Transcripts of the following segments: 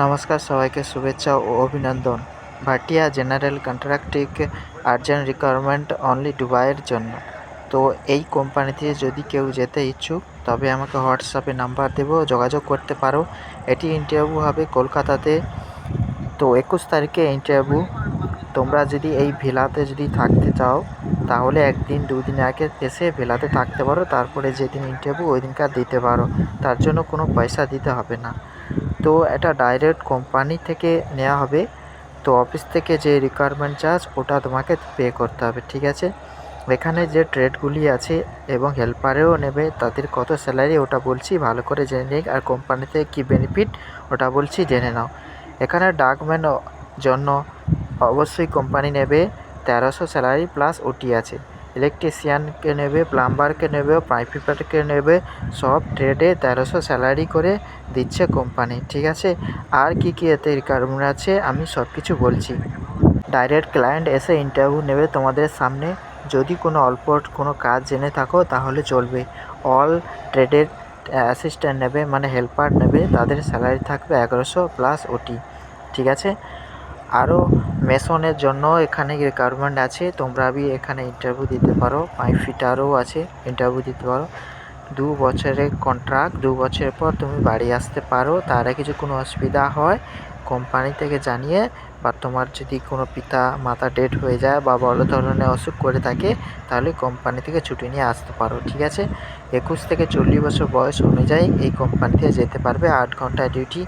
নমস্কার, সবাইকে শুভেচ্ছা ও অভিনন্দন। Bhatia general contracting urgent requirement only দুবাইয়ের জন্য। তো এই কোম্পানিতে যদি কেউ যেতে ইচ্ছুক তবে আমাকে হোয়াটসঅ্যাপে নাম্বার দেবো, যোগাযোগ করতে পারো। এটি ইন্টারভিউ হবে কলকাতাতে। তো 21 তারিখে ইন্টারভিউ। তোমরা যদি এই ভিলাতে যদি থাকতে চাও তাহলে একদিন দুদিন আগে এসে ভিলাতে থাকতে পারো, তারপরে যেদিন ইন্টারভিউ ওই দিনকার দিতে পারো। তার জন্য কোনো পয়সা দিতে হবে না। তো এটা ডাইরেক্ট কোম্পানি থেকে নেওয়া হবে। তো অফিস থেকে যে রিকোয়ারমেন্ট চার্জ ওটা তোমাকে পে করতে হবে, ঠিক আছে। এখানে যে ট্রেডগুলি আছে এবং হেল্পারেও নেবে, তাদের কত স্যালারি ওটা বলছি, ভালো করে জেনে নিই। আর কোম্পানিতে কী বেনিফিট ওটা বলছি, জেনে নাও। এখানে ডাকম্যান জন্য অবশ্যই কোম্পানি নেবে 1300 স্যালারি প্লাস ওটি আছে। ইলেকট্রিশিয়ানকে নেবে, প্লাম্বারকে নেবে, পাইপ ফিটারকে নেবে, সব ট্রেডে 1300 স্যালারি করে দিচ্ছে কোম্পানি, ঠিক আছে। আর কি কি এতে রিকোয়ারমেন্ট আছে আমি সব কিছু বলছি। ডাইরেক্ট ক্লায়েন্ট এসে ইন্টারভিউ নেবে তোমাদের সামনে। যদি কোনো অল্প কোনো কাজ জেনে থাকো তাহলে চলবে। অল ট্রেডের অ্যাসিস্ট্যান্ট নেবে, মানে হেল্পার নেবে, তাদের স্যালারি থাকবে 1100 প্লাস ওটি, ঠিক আছে। আরও মেশনের জন্য এখানে রিকোয়ারমেন্ট আছে, তোমরা এখানে ইন্টারভিউ দিতে পারো। পাইপ ফিটারও আছে, ইন্টারভিউ দিতে পারো। 2 বছরের কন্ট্রাক্ট, 2 বছরের পর তুমি বাড়ি আসতে পারো। তার আগে যদি কোনো অসুবিধা হয় কোম্পানি থেকে জানিয়ে, বা তোমার যদি কোনো পিতা মাতা ডেথ হয়ে যায় বা বড় ধরনের অসুখ করে থাকে তাহলে কোম্পানি থেকে ছুটি নিয়ে আসতে পারো, ঠিক আছে। 21 থেকে 40 বছর বয়স অনুযায়ী এই কোম্পানিতে যেতে পারবে। 8 ঘন্টা ডিউটি,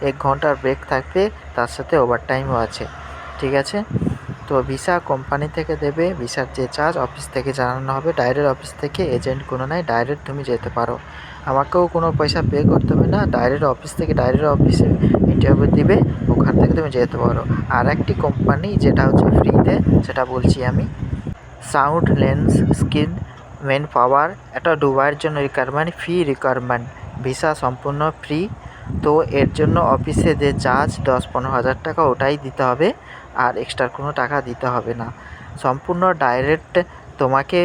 1 ঘন্টার ব্রেক থাকবে, তার সাথে ওভারটাইমও আছে, ঠিক আছে। তো ভিসা কোম্পানি থেকে দেবে, ভিসার যে চার্জ অফিস থেকে জানানো হবে। ডাইরেক্ট অফিস থেকে, এজেন্ট কোনো নাই, ডাইরেক্ট তুমি যেতে পারো। আমাকেও কোনো পয়সা পে করতে হবে না, ডাইরেক্ট অফিস থেকে ডাইরেক্ট অফিসে ইন্টারভিউ দিবে, ওখান থেকে তুমি যেতে পারো। আর একটি কোম্পানি যেটা হচ্ছে ফ্রিতে, সেটা বলছি আমি। সাউন্ড লেন্স স্কিন মেন পাওয়ার, এটা দুবাইয়ের জন্য রিকোয়ারমেন্ট, ফ্রি রিকোয়ারমেন্ট, ভিসা সম্পূর্ণ ফ্রি। তো এর জন্য অফিসে যে চার্জ 10-15 হাজার টাকা ওটাই দিতে হবে, আর এক্সট্রা কোনো টাকা দিতে হবে না। সম্পূর্ণ ডাইরেক্ট তোমাকে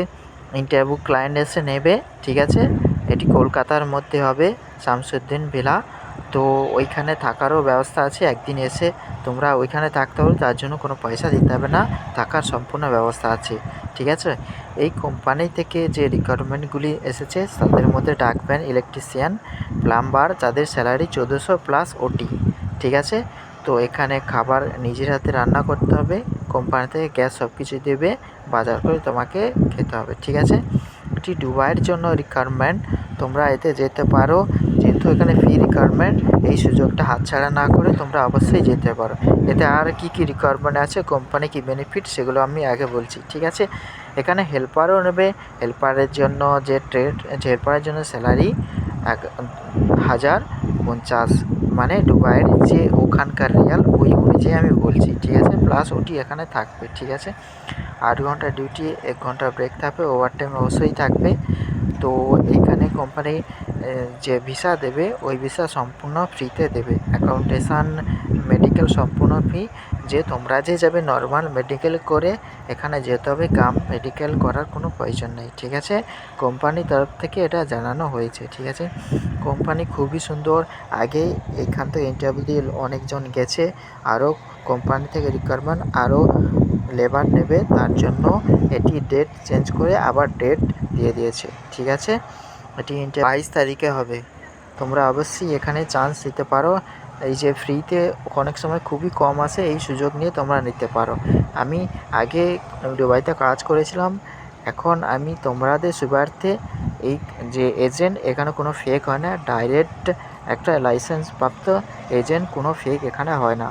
ইন্টারভিউ ক্লায়েন্ট এসে নেবে, ঠিক আছে। এটি কলকাতার মধ্যে হবে, শামসুদ্দিন ভিলা। তো ওইখানে থাকারও ব্যবস্থা আছে, একদিন এসে তোমরা ওইখানে থাকতে হবে, তার জন্য কোনো পয়সা দিতে হবে না, থাকার সম্পূর্ণ ব্যবস্থা আছে, ঠিক আছে। এই কোম্পানি থেকে যে রিকোয়ারমেন্টগুলি এসেছে তাদের মধ্যে ডাকম্যান, ইলেকট্রিশিয়ান, প্লাম্বার, যাদের স্যালারি 1400 প্লাস ওটি, ঠিক আছে। তো এখানে খাবার নিজের হাতে রান্না করতে হবে, কোম্পানি থেকে গ্যাস সব কিছু দেবে, বাজার করে তোমাকে খেতে হবে, ঠিক আছে। এটি দুবাইয়ের জন্য রিকোয়ারমেন্ট, তোমরা এতে যেতে পারো। যেহেতু এখানে ফ্রি রিকোয়ারমেন্ট, এই সুযোগটা হাতছাড়া না করে তোমরা অবশ্যই যেতে পারো। এতে আর কি কি রিকোয়ারমেন্ট আছে, কোম্পানি কি বেনিফিট, সেগুলো আমি আগে বলছি, ঠিক আছে। এখানে হেল্পারও নেবে। হেল্পারের জন্য যে হেল্পারের জন্য স্যালারি 1050, মানে দুবাইয়ের যে ওখানকার রিয়াল, ওই অনুযায়ী আমি বলছি, ঠিক আছে। প্লাস ওটি এখানে থাকবে, ঠিক আছে। 8 ঘন্টা ডিউটি, 1 ঘন্টা ব্রেক থাকবে, ওভারটাইম অবশ্যই থাকবে। তো এইখানে কোম্পানি যে ভিসা দেবে ওই ভিসা সম্পূর্ণ ফ্রিতে দেবে। অ্যাকাউন্টেশন, মেডিকেল সম্পূর্ণ ফ্রি। যে তোমরা যে যাবে নর্মাল মেডিকেল করে, এখানে যেতে হবে, কাম মেডিকেল করার কোনো প্রয়োজন নেই, ঠিক আছে। কোম্পানির তরফ থেকে এটা জানানো হয়েছে, ঠিক আছে। কোম্পানি খুবই সুন্দর, আগে এখান থেকে ইন্টারভিউ দিয়ে অনেকজন গেছে। আরও কোম্পানি থেকে রিকোয়ারমেন্ট আরও লেবার নেবে, তার জন্য এটি ডেট চেঞ্জ করে আবার ডেট দিয়ে দিয়েছে, ঠিক আছে। এটি 22 তারিখে হবে। তোমরা অবশ্যই এখানে চান্স নিতে পারো। এই যে ফ্রিতে অনেক সময় খুবই কম আসে, এই সুযোগ নিয়ে তোমরা নিতে পারো। আমি আগে দুবাইতে কাজ করেছিলাম, এখন আমি তোমাদের সুবিধার্থে এই যে এজেন্ট, এখানে কোনো ফেক হয় না, ডাইরেক্ট একটা লাইসেন্স প্রাপ্ত এজেন্ট, কোনো ফেক এখানে হয় না।